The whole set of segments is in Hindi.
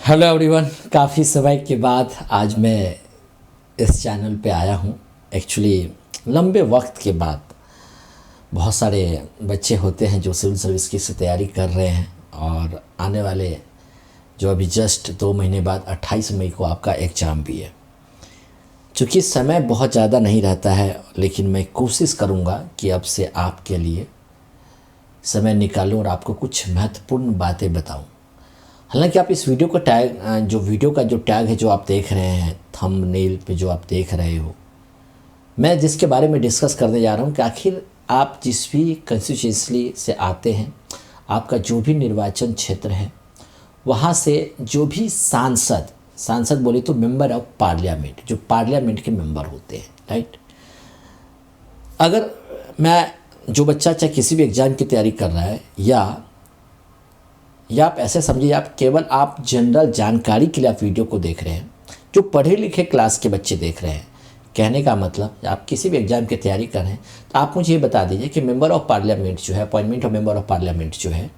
हेलो एवरीवन, काफ़ी समय के बाद आज मैं इस चैनल पे आया हूँ। एक्चुअली लंबे वक्त के बाद बहुत सारे बच्चे होते हैं जो सिविल सर्विस की से तैयारी कर रहे हैं और आने वाले जो अभी जस्ट 2 महीने बाद 28 मई को आपका एग्ज़ाम भी है। चूँकि समय बहुत ज़्यादा नहीं रहता है, लेकिन मैं कोशिश करूँगा कि अब से आपके लिए समय निकालूँ और आपको कुछ महत्वपूर्ण बातें बताऊँ। हालांकि आप इस वीडियो का टैग है जो आप देख रहे हैं, थंबनेल पे जो आप देख रहे हो, मैं जिसके बारे में डिस्कस करने जा रहा हूँ कि आखिर आप जिस भी कंस्टिट्यूंसी से आते हैं, आपका जो भी निर्वाचन क्षेत्र है, वहाँ से जो भी सांसद बोले तो मेंबर ऑफ पार्लियामेंट, जो पार्लियामेंट के मेंबर होते हैं, राइट। अगर मैं जो बच्चा चाहे किसी भी एग्ज़ाम की तैयारी कर रहा है या आप ऐसे समझिए आप जनरल जानकारी के लिए आप वीडियो को देख रहे हैं, जो पढ़े लिखे क्लास के बच्चे देख रहे हैं। कहने का मतलब आप किसी भी एग्ज़ाम की तैयारी कर रहे हैं तो आप मुझे ये बता दीजिए कि मेंबर ऑफ पार्लियामेंट जो है, appointment of member of parliament जो है,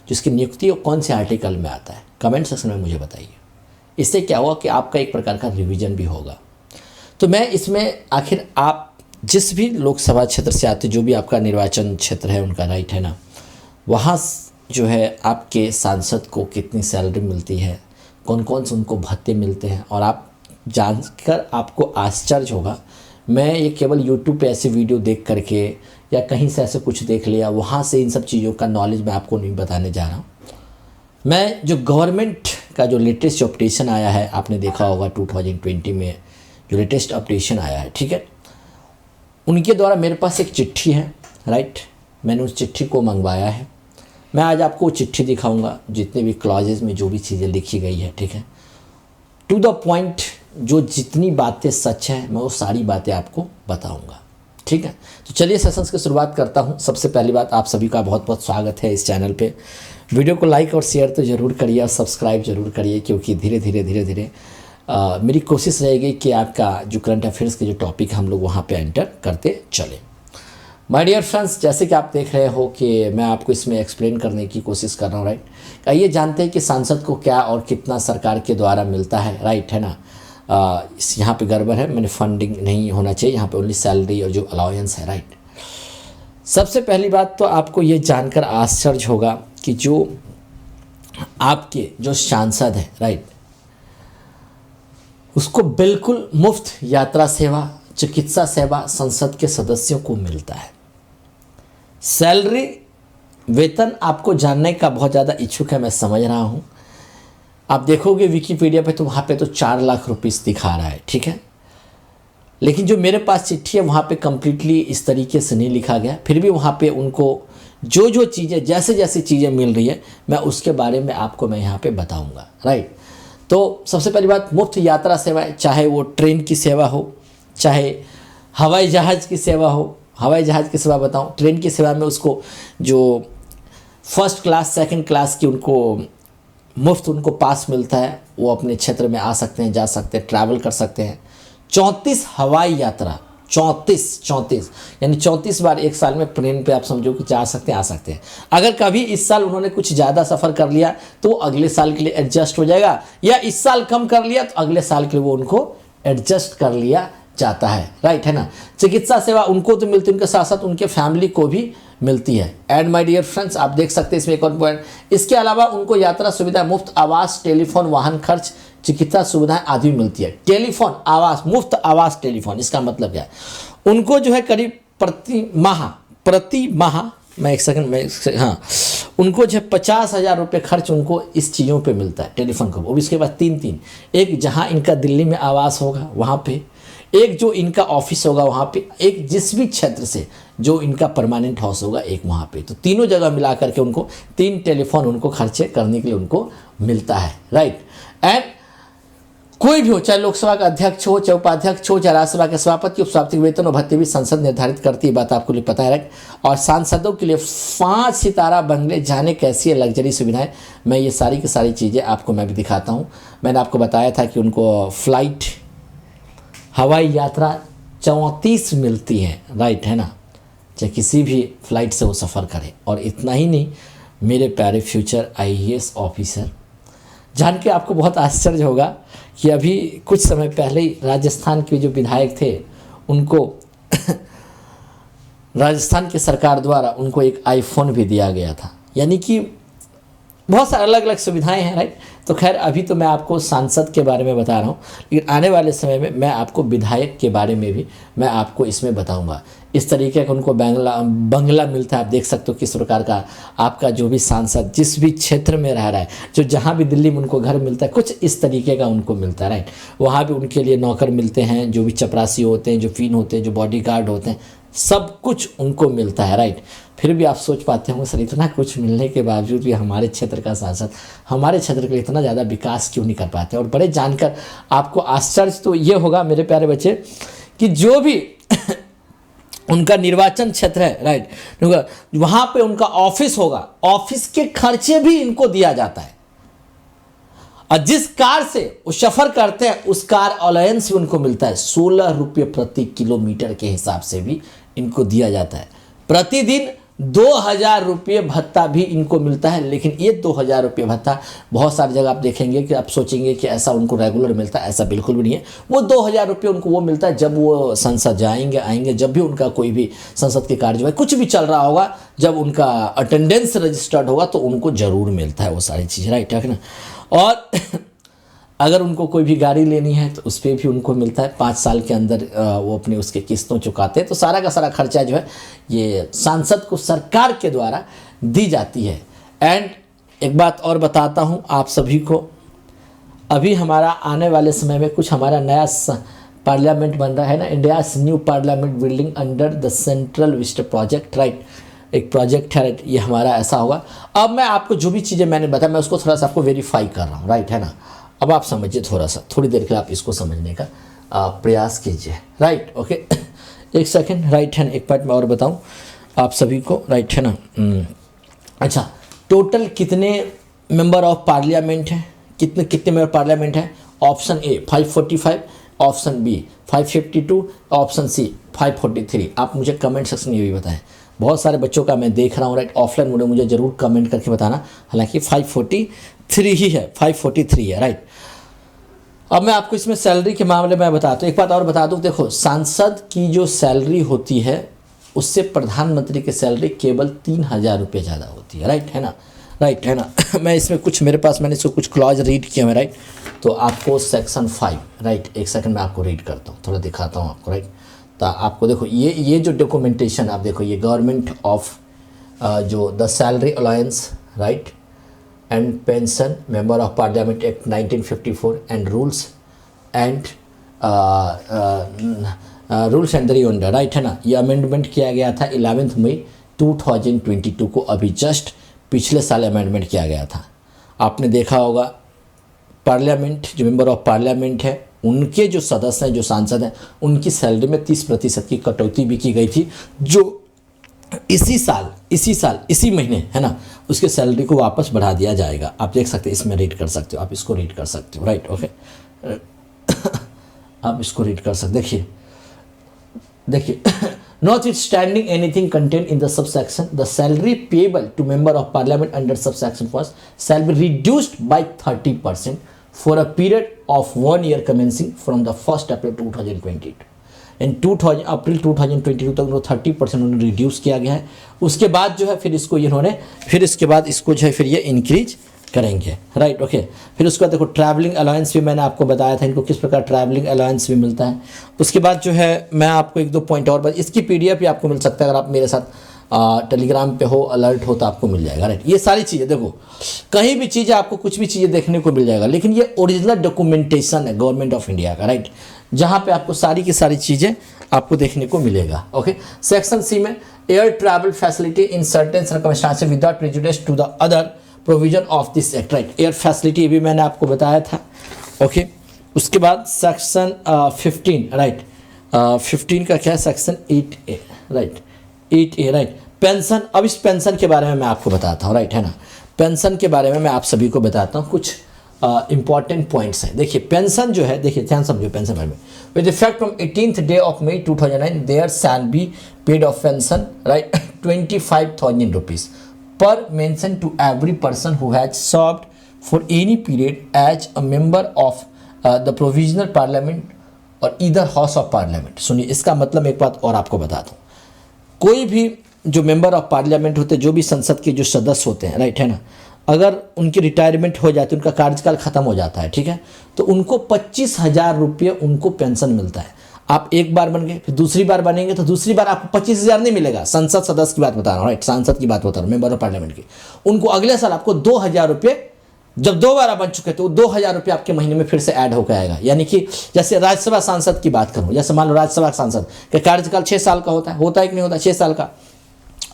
जिसकी नियुक्ति कौन से आर्टिकल में आता है, कमेंट सेक्शन में मुझे बताइए। इससे क्या होगा कि आपका एक प्रकार का रिविज़न भी होगा। तो मैं इसमें आखिर आप जिस भी लोकसभा क्षेत्र से आते, जो भी आपका निर्वाचन क्षेत्र है उनका, राइट है ना, वहाँ जो है आपके सांसद को कितनी सैलरी मिलती है, कौन कौन से उनको भत्ते मिलते हैं, और आप जानकर आपको आश्चर्य होगा। मैं ये केवल यूट्यूब पे ऐसे वीडियो देख करके या कहीं से ऐसे कुछ देख लिया, वहाँ से इन सब चीज़ों का नॉलेज मैं आपको नहीं बताने जा रहा हूँ। मैं जो गवर्नमेंट का जो लेटेस्ट अपडेशन आया है, आपने देखा होगा 2020 में जो लेटेस्ट अपडेशन आया है, ठीक है, उनके द्वारा मेरे पास एक चिट्ठी है, राइट। मैंने उस चिट्ठी को मंगवाया है। मैं आज आपको चिट्ठी दिखाऊंगा, जितने भी क्लॉजेज में जो भी चीज़ें लिखी गई है, ठीक है, टू द पॉइंट, जो जितनी बातें सच हैं मैं वो सारी बातें आपको बताऊंगा, ठीक है। तो चलिए सेशंस की शुरुआत करता हूं। सबसे पहली बात, आप सभी का बहुत बहुत स्वागत है इस चैनल पे। वीडियो को लाइक और शेयर तो ज़रूर करिए और सब्सक्राइब ज़रूर करिए, क्योंकि धीरे धीरे मेरी कोशिश रहेगी कि आपका जो करंट अफेयर्स के जो टॉपिक हम लोग वहाँ पर एंटर करते चलें। माय डियर फ्रेंड्स, जैसे कि आप देख रहे हो कि मैं आपको इसमें एक्सप्लेन करने की कोशिश कर रहा हूँ, राइट। आइए जानते हैं कि सांसद को क्या और कितना सरकार के द्वारा मिलता है, राइट है ना। यहाँ पे गड़बड़ है, मैंने फंडिंग नहीं होना चाहिए, यहाँ पे ओनली सैलरी और जो अलाउंस है, राइट। सबसे पहली बात तो आपको ये जानकर आश्चर्य होगा कि जो आपके जो सांसद है, राइट, उसको बिल्कुल मुफ्त यात्रा सेवा, चिकित्सा सेवा संसद के सदस्यों को मिलता है। सैलरी, वेतन आपको जानने का बहुत ज़्यादा इच्छुक है, मैं समझ रहा हूँ। आप देखोगे विकिपीडिया पे तो वहाँ पे तो 4 लाख रुपीस दिखा रहा है, ठीक है, लेकिन जो मेरे पास चिट्ठी है वहाँ पे कम्प्लीटली इस तरीके से नहीं लिखा गया। फिर भी वहाँ पे उनको जो चीज़ें, जैसे चीज़ें मिल रही है, मैं उसके बारे में आपको मैं यहाँ पे बताऊँगा, राइट। तो सबसे पहली बात, मुफ्त यात्रा सेवा, चाहे वो ट्रेन की सेवा हो, चाहे हवाई जहाज़ की सेवा हो। हवाई जहाज़ की सेवा बताऊं, ट्रेन की सेवा में उसको जो फर्स्ट क्लास सेकंड क्लास की उनको मुफ्त उनको पास मिलता है, वो अपने क्षेत्र में आ सकते हैं, जा सकते हैं, ट्रैवल कर सकते हैं। 34 हवाई यात्रा, 34 यानी 34 बार एक साल में प्लेन पे आप समझो कि जा सकते हैं, आ सकते हैं। अगर कभी इस साल उन्होंने कुछ ज़्यादा सफ़र कर लिया तो अगले साल के लिए एडजस्ट हो जाएगा, या इस साल कम कर लिया तो अगले साल के लिए वो उनको एडजस्ट कर लिया जाता है, राइट है ना। चिकित्सा सेवा उनको तो मिलती है, उनके साथ साथ उनके फैमिली को भी मिलती है। एंड माय डियर फ्रेंड्स, आप देख सकते हैं इसमें एक और पॉइंट, इसके अलावा उनको यात्रा सुविधा, मुफ्त आवास, टेलीफोन, वाहन खर्च, चिकित्सा सुविधाएं आदि मिलती है। टेलीफोन, आवास, मुफ्त आवास, टेलीफोन, इसका मतलब क्या है, उनको जो है करीब प्रति माह मैं एक सेकंड में, हाँ, उनको जो है 50,000 रुपये खर्च उनको इस चीज़ों पे मिलता है, टेलीफोन को। वो भी इसके बाद 3, एक जहाँ इनका दिल्ली में आवास होगा वहाँ पे, एक जो इनका ऑफिस होगा वहाँ पे, एक जिस भी क्षेत्र से जो इनका परमानेंट हाउस होगा एक वहाँ पे। तो तीनों जगह मिला करके उनको 3 टेलीफोन उनको खर्चे करने के लिए उनको मिलता है, राइट। एंड कोई भी हो, चाहे लोकसभा का अध्यक्ष हो, चाहे उपाध्यक्ष हो, चाहे राज्यसभा के सभापति, उपसभापति वेतन और भत्ते भी संसद निर्धारित करती है, बात आपको लिए पता है, राइट। और सांसदों के लिए 5 सितारा बंगले, जाने कैसी है लग्जरी सुविधाएं, मैं ये सारी की सारी चीज़ें आपको मैं भी दिखाता हूँ। मैंने आपको बताया था कि उनको फ्लाइट, हवाई यात्रा 34 मिलती है, राइट है ना, चाहे किसी भी फ्लाइट से वो सफ़र करे। और इतना ही नहीं, मेरे प्यारे फ्यूचर IAS ऑफिसर, जान के आपको बहुत आश्चर्य होगा कि अभी कुछ समय पहले ही राजस्थान के जो विधायक थे उनको राजस्थान की सरकार द्वारा उनको एक आईफोन भी दिया गया था। यानी कि बहुत सारे अलग अलग सुविधाएं हैं, राइट। तो खैर अभी तो मैं आपको सांसद के बारे में बता रहा हूँ, लेकिन आने वाले समय में मैं आपको विधायक के बारे में भी मैं आपको इसमें बताऊंगा। इस तरीके का उनको बंगला मिलता है। आप देख सकते हो किस प्रकार का आपका जो भी सांसद जिस भी क्षेत्र में रह रहा है, जो जहाँ भी दिल्ली में उनको घर मिलता है, कुछ इस तरीके का उनको मिलता है, राइट। वहाँ भी उनके लिए नौकर मिलते हैं, जो भी चपरासी होते हैं, जो फिन होते हैं, जो बॉडीगार्ड होते हैं, सब कुछ उनको मिलता है, राइट। फिर भी आप सोच पाते होंगे सर इतना कुछ मिलने के बावजूद भी हमारे क्षेत्र का सांसद हमारे क्षेत्र के लिए इतना ज़्यादा विकास क्यों नहीं कर पाते। और बड़े जानकर आपको आश्चर्य तो ये होगा मेरे प्यारे बच्चे कि जो भी उनका निर्वाचन क्षेत्र है, राइट, वहाँ पे उनका ऑफिस होगा, ऑफिस के खर्चे भी इनको दिया जाता है। और जिस कार से वो सफ़र करते हैं उस कार अलायंस भी उनको मिलता है। 16 रुपये प्रति किलोमीटर के हिसाब से भी इनको दिया जाता है। प्रतिदिन 2000 रुपये भत्ता भी इनको मिलता है। लेकिन ये 2000 रुपये भत्ता बहुत सारी जगह आप देखेंगे कि आप सोचेंगे कि ऐसा उनको रेगुलर मिलता है, ऐसा बिल्कुल भी नहीं है। वो 2000 रुपये उनको वो मिलता है जब वो संसद जाएंगे आएंगे, जब भी उनका कोई भी संसद के कार्य कुछ भी चल रहा होगा, जब उनका अटेंडेंस रजिस्टर्ड होगा तो उनको ज़रूर मिलता है वो सारी चीज़, राइट है ना। और अगर उनको कोई भी गाड़ी लेनी है तो उस पर भी उनको मिलता है। 5 साल के अंदर वो अपने उसके किस्तों चुकाते हैं। तो सारा का सारा खर्चा जो है ये सांसद को सरकार के द्वारा दी जाती है। एंड एक बात और बताता हूँ आप सभी को, अभी हमारा आने वाले समय में कुछ हमारा नया पार्लियामेंट बन रहा है ना, India's new parliament building under the central Vista project, right. एक प्रोजेक्ट है, राइट, ये हमारा ऐसा होगा। अब मैं आपको जो भी चीज़ें मैंने बताया मैं उसको थोड़ा सा आपको वेरीफाई कर रहा हूँ, राइट है ना। अब आप समझिए थोड़ी देर के लिए आप इसको समझने का प्रयास कीजिए, राइट, ओके। एक सेकंड, राइट है ना। एक पार्ट मैं और बताऊँ आप सभी को, राइट है ना। अच्छा, टोटल कितने मेंबर ऑफ पार्लियामेंट हैं, कितने मेंबर पार्लियामेंट हैं? Option a 545, option b 552, option c 543। आप मुझे कमेंट सेक्शन में ये भी बताएं। बहुत सारे बच्चों का मैं देख रहा हूँ, राइट, ऑफलाइन मोड में मुझे ज़रूर कमेंट करके बताना। हालांकि 543 ही है, 543 है, राइट। अब मैं आपको इसमें सैलरी के मामले में बताता हूँ। एक बात और बता दूँ, देखो सांसद की जो सैलरी होती है उससे प्रधानमंत्री की सैलरी केवल 3000 रुपये ज़्यादा होती है, राइट है ना, राइट है ना। मैं इसमें कुछ मेरे पास मैंने इसको कुछ क्लॉज रीड किया है, राइट। तो आपको सेक्शन 5, राइट, एक सेकंड मैं आपको रीड करता हूँ, थोड़ा दिखाता हूँ आपको, राइट। तो आपको देखो ये जो डॉक्यूमेंटेशन आप देखो, ये गवर्नमेंट ऑफ जो the salary allowances, right, and pension member of parliament act 1954 and rules and rules and रिओंडर, राइट है ना। ये अमेंडमेंट किया गया था 11 मई 2022 को, अभी जस्ट पिछले साल अमेंडमेंट किया गया था। आपने देखा होगा पार्लियामेंट जो मेंबर ऑफ पार्लियामेंट है उनके जो सदस्य हैं, जो सांसद हैं, उनकी सैलरी में 30% की कटौती भी की गई थी, जो इसी महीने है ना उसके सैलरी को वापस बढ़ा दिया जाएगा। आप देख सकते हैं, इसमें रीड कर सकते हो, आप इसको रीड कर सकते हो, राइट, ओके। आप इसको रीड कर सकते, देखिए notwithstanding anything contained in the subsection, the salary payable to member of parliament under subsection 1 shall be reduced by 30% for a period of 1 year commencing from the 1st April 2022. अप्रैल 2022 तक उनको 30% उन्होंने रिड्यूस किया गया है। उसके बाद जो है फिर इसको इसके बाद इसको जो है फिर ये इंक्रीज करेंगे, राइट, ओके। फिर उसके बाद देखो ट्रैवलिंग अलाउंस भी मैंने आपको बताया था, इनको किस प्रकार ट्रैवलिंग अलाउंस भी मिलता है। उसके बाद जो है मैं आपको 1-2 पॉइंट और इसकी PDF भी आपको मिल सकता है, अगर आप मेरे साथ टेलीग्राम पे हो, अलर्ट हो तो आपको मिल जाएगा, राइट। ये सारी चीज़ें देखो, कहीं भी चीज़ें आपको कुछ भी चीज़ें देखने को मिल जाएगा, लेकिन ये ओरिजिनल डॉक्यूमेंटेशन है गवर्नमेंट ऑफ इंडिया का, राइट, जहाँ पे आपको सारी की सारी चीज़ें आपको देखने को मिलेगा, ओके। सेक्शन सी में air travel facility in certain circumstances without prejudice to the other provision of this act, right. Air facility भी मैंने आपको बताया था, ओके। उसके बाद सेक्शन 15, राइट, 15 का क्या है, section 8A, right, 8A, right. Pension, अब इस पेंशन के बारे में मैं आपको बताता हूँ, राइट है ना। पेंशन के बारे में मैं आप सभी को बताता हूँ, कुछ इंपॉर्टेंट पॉइंट्स हैं। देखिए पेंशन जो है, देखिए ध्यान समझो पेंशन बारे में। With effect from 18th day of May 2009 there shall be paid of pension, right, 25,000 rupees per mention to every person who has served for any period as a member of the provisional parliament और ईदर हाउस ऑफ पार्लियामेंट। सुनिए, इसका मतलब एक बात और आपको बता दूं, कोई भी जो मेंबर ऑफ पार्लियामेंट होते हैं, जो भी संसद के जो सदस्य होते हैं, राइट है ना, अगर उनकी रिटायरमेंट हो जाती है, उनका कार्यकाल खत्म हो जाता है, ठीक है, तो उनको 25,000 रुपये उनको पेंशन मिलता है। आप एक बार बन गए, फिर दूसरी बार बनेंगे तो दूसरी बार आपको 25,000 नहीं मिलेगा। संसद सदस्य की बात बता रहा हूँ, राइट, सांसद की बात बता रहा हूँ, मेंबर ऑफ पार्लियामेंट की। उनको अगले साल आपको 2,000 रुपये, जब 2 बार बन चुके तो 2,000 रुपये आपके महीने में फिर से ऐड होकर आएगा। यानी कि जैसे राज्यसभा सांसद की बात करूँ, जैसे मान लो राज्यसभा सांसद का कार्यकाल 6 साल का होता है कि नहीं होता, 6 साल का।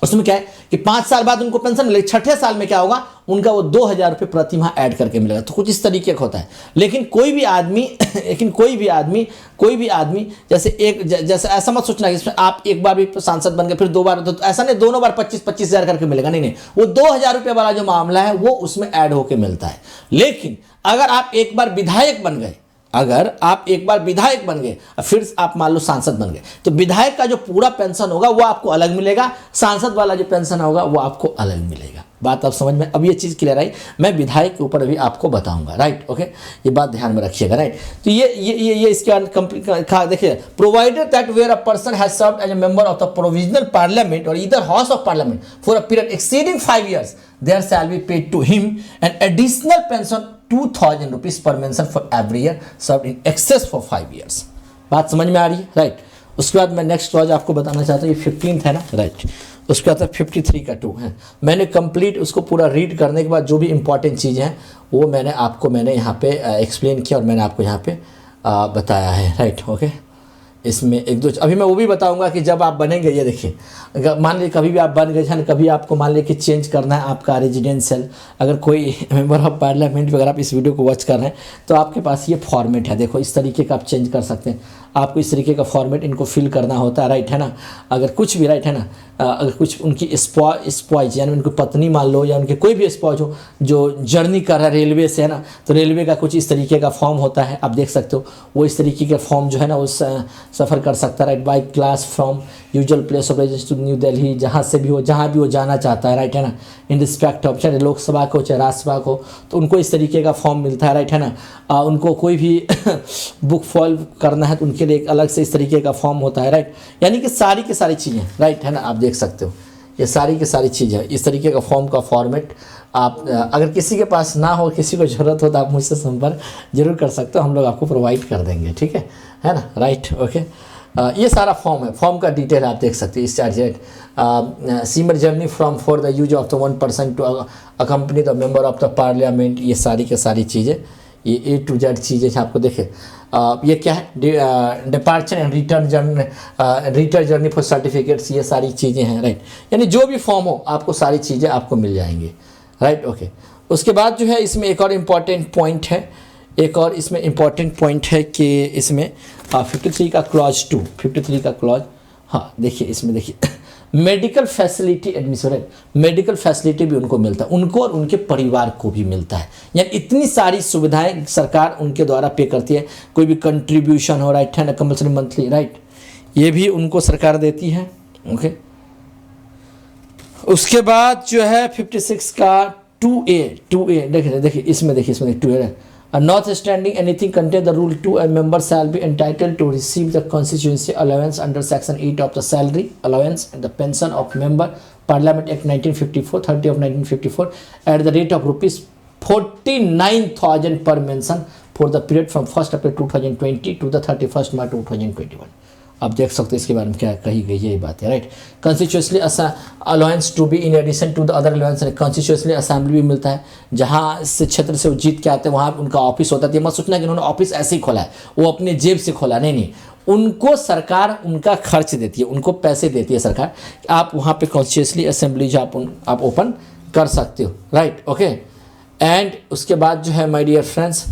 उसमें क्या है कि 5 साल बाद उनको पेंशन मिलेगी, छठे साल में क्या होगा, उनका वो 2,000 रुपये प्रति माह ऐड करके मिलेगा। तो कुछ इस तरीके का होता है। लेकिन कोई भी आदमी जैसे ऐसा मत सोचना कि इसमें आप एक बार भी सांसद बन गए फिर 2 बार, तो ऐसा नहीं, दोनों बार 25,000 करके मिलेगा, नहीं, वो 2,000 रुपये वाला जो मामला है वो उसमें ऐड होके मिलता है। लेकिन अगर आप एक बार विधायक बन गए, फिर आप मान लो सांसद बन गए, तो विधायक का जो पूरा पेंशन होगा वो आपको अलग मिलेगा, सांसद वाला जो पेंशन होगा वो आपको अलग मिलेगा। बात आप समझ में, अब ये चीज़ क्लियर आई। मैं विधायक के ऊपर अभी आपको बताऊंगा, राइट, ओके, ये बात ध्यान में रखिएगा, राइट। तो ये इसके बाद देखिए, provided that where a person has served as a member of the provisional parliament और either house of parliament for a period exceeding 5 years, there shall be paid to him an additional pension 2,000 rupees per mensem for every year serve in excess for 5 years। बात समझ में आ रही है, राइट। उसके बाद मैं नेक्स्ट क्लॉज आपको बताना चाहता हूँ, ये 15th है ना, राइट। उसके बाद 53 का 2 है। मैंने कंप्लीट उसको पूरा रीड करने के बाद जो भी इंपॉर्टेंट चीज़ें हैं वो मैंने यहाँ पे एक्सप्लेन किया और मैंने आपको यहाँ पे बताया है, राइट, ओके। इसमें एक दो अभी मैं वो भी बताऊंगा कि जब आप बनेंगे, ये देखिए, मान लीजिए कभी भी आप बन गए हैं, कभी आपको मान लीजिए कि चेंज करना है आपका रेजिडेंशियल, अगर कोई मेंबर ऑफ पार्लियामेंट अगर आप इस वीडियो को वॉच कर रहे हैं तो आपके पास ये फॉर्मेट है, देखो इस तरीके का आप चेंज कर सकते हैं। आपको इस तरीके का फॉर्मेट इनको फिल करना होता है, राइट है ना। अगर कुछ भी, राइट है ना, अगर कुछ उनकी स्पॉइज यानी उनकी पत्नी मान लो या उनके कोई भी स्पॉइज हो जो जर्नी कर रहा है रेलवे से, है ना, तो रेलवे का कुछ इस तरीके का फॉर्म होता है, आप देख सकते हो। वो इस तरीके का फॉर्म जो है ना उस सफ़र कर सकता है, right, by class from usual place of residence to new Delhi, जहाँ भी वो जाना चाहता है, राइट है ना, इन रिस्पेक्ट ऑफ चाहे लोकसभा को चाहे राज्यसभा को, तो उनको इस तरीके का फॉर्म मिलता है, राइट है ना। उनको कोई भी बुक फॉलो करना है तो उनके लिए एक अलग से इस तरीके का फॉर्म होता है, राइट। यानी कि सारी की सारी चीज़ें, राइट है ना, आप देख सकते हो ये सारी की सारी चीज़ें इस तरीके का फॉर्म का फॉर्मेट। आप अगर किसी के पास ना हो, किसी को ज़रूरत हो तो आप मुझसे संपर्क जरूर कर सकते हो, हम लोग आपको प्रोवाइड कर देंगे, ठीक है ना, राइट, ओके। ये सारा फॉर्म है, फॉर्म का डिटेल आप देख सकते हैं। इस चार्जेट सीमर journey from for the use of the 1% to accompany the member of the parliament, ये सारी की सारी चीज़ें, ये A to Z चीज़ें आपको देखें। ये क्या है, departure and return journey for certificates, ये सारी चीज़ें हैं, राइट। यानी जो भी फॉर्म हो आपको सारी चीज़ें आपको मिल जाएंगी, राइट, ओके। उसके बाद जो है इसमें एक और इम्पॉर्टेंट पॉइंट है, कि इसमें 53 का क्लॉज 2, 53 का क्लॉज, हाँ देखिए इसमें देखिए medical facility admission, medical facility भी उनको मिलता है, उनको और उनके परिवार को भी मिलता है। यानी इतनी सारी सुविधाएं सरकार उनके द्वारा पे करती है। कोई भी कंट्रीब्यूशन हो, राइट है ना, कंपल्सरी मंथली, राइट, ये भी उनको सरकार देती है, ओके। उसके बाद जो है 56 का 2A देखिए इसमें 2A है, notwithstanding anything contained the rule 2, a member shall be entitled to receive the constituency allowance under section 8 of the salary allowance and the pension of member parliament act 1954 30 of 1954 at the rate of rupees 49,000 per mention for the period from 1st April 2020 to the 31st March 2021। आप देख सकते हैं इसके बारे में क्या कही गई है, ये बात है, right. Constitutionally allowance to be in addition to the other allowance, constitutionally assembly भी मिलता है, जहाँ से क्षेत्र से वो जीत के आते हैं वहाँ उनका ऑफिस होता है। ये मत सोचना कि उन्होंने ऑफिस ऐसे ही खोला है, वो अपने जेब से खोला, नहीं, उनको सरकार उनका खर्च देती है, उनको पैसे देती है सरकार, आप वहाँ पे कॉन्स्टिट्यूशनली असेंबली जो आप ओपन कर सकते हो, राइट, ओके। एंड उसके बाद जो है my dear friends,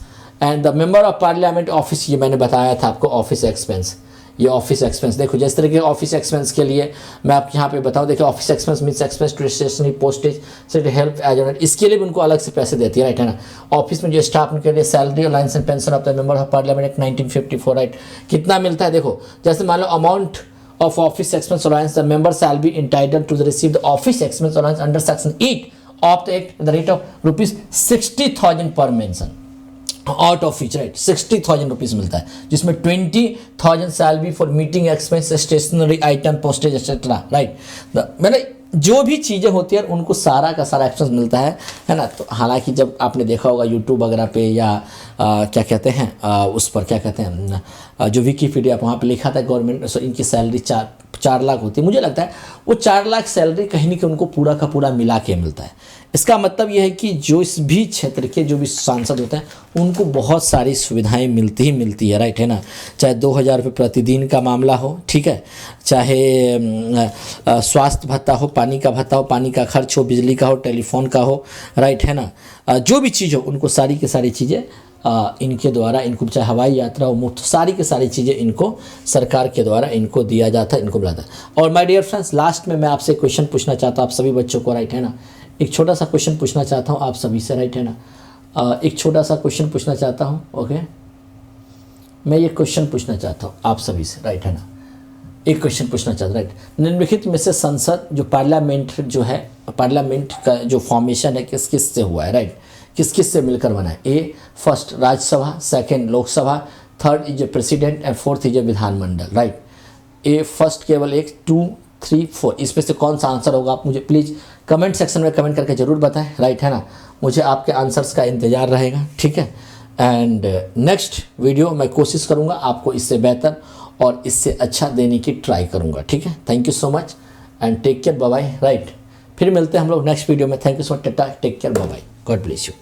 and the member of parliament office, ये मैंने बताया था आपको, ऑफिस एक्सपेंस, ये ऑफिस एक्सपेंस देखो, जिस तरह के ऑफिस एक्सपेंस के लिए मैं आपको यहाँ पे बताऊँ, देखिए office expense means expense to stationery postage से हेल्प एजेंट, इसके लिए भी उनको अलग से पैसे देती है, राइट है ना। ऑफिस में जो स्टाफ उनके लिए salary allowance and pension of the member of parliament act 1954, right, कितना मिलता है देखो। जैसे मान लो amount of office expense allowance, the member shall be entitled to receive the office expense allowance under section 8 of the act the rate of ₹60,000 पर mention out of which, right, 60,000 rupees मिलता है, जिसमें 20,000 salary for meeting expense, stationery item, postage etcetera, right. मैंने जो भी चीज़ें होती हैं उनको सारा का सारा एक्सपेंस मिलता है ना। तो हालांकि जब आपने देखा होगा यूट्यूब वगैरह पे या क्या कहते हैं उस पर क्या कहते हैं जो विकीपीडिया वहाँ पे लिखा था गवर्नमेंट इनकी सैलरी 4 लाख होती है। मुझे लगता है वो 4 लाख सैलरी कहीं ना कहीं उनको पूरा का पूरा मिला के मिलता है। इसका मतलब यह है कि जो इस भी क्षेत्र के जो भी सांसद होते हैं उनको बहुत सारी सुविधाएं मिलती ही मिलती है, राइट, है ना। चाहे 2,000 रुपये प्रतिदिन का मामला हो, ठीक है, चाहे स्वास्थ्य भत्ता हो, पानी का भत्ता हो, पानी का खर्च हो, बिजली का हो, टेलीफोन का हो, राइट, है ना। जो भी चीज़ हो उनको सारी की सारी चीज़ें इनके द्वारा, इनको चाहे हवाई यात्रा हो, मुफ्त, सारी की सारी चीज़ें इनको सरकार के द्वारा इनको दिया जाता है, इनको बुलाता है। और माय डियर फ्रेंड्स, लास्ट में मैं आपसे क्वेश्चन पूछना चाहता हूँ आप सभी बच्चों को, राइट, है ना। एक छोटा सा क्वेश्चन पूछना चाहता हूँ आप सभी से, राइट, है ना। एक छोटा सा क्वेश्चन पूछना चाहता हूँ, ओके। मैं ये क्वेश्चन पूछना चाहता हूँ आप सभी से, राइट, है ना। एक क्वेश्चन पूछना चाहता हूँ, राइट। निम्नलिखित में से संसद जो पार्लियामेंट जो है, पार्लियामेंट का जो फॉर्मेशन है किस किस से हुआ है, राइट, किस किस से मिलकर बना है। A first Rajya Sabha, second Lok Sabha, third is a president and fourth is a Vidhan Mandal, right. A first केवल 1, 2, 3, 4 इसमें से कौन सा आंसर होगा आप मुझे प्लीज़ कमेंट सेक्शन में कमेंट करके ज़रूर बताएं, राइट, है ना। मुझे आपके आंसर्स का इंतज़ार रहेगा, ठीक है। एंड नेक्स्ट वीडियो मैं कोशिश करूँगा आपको इससे बेहतर और इससे अच्छा देने की ट्राई करूँगा, ठीक है। Thank you so much and take care, bye bye, right. फिर मिलते हैं हम लोग नेक्स्ट वीडियो में। Thank you so much, tata, take care, bye bye, god bless you.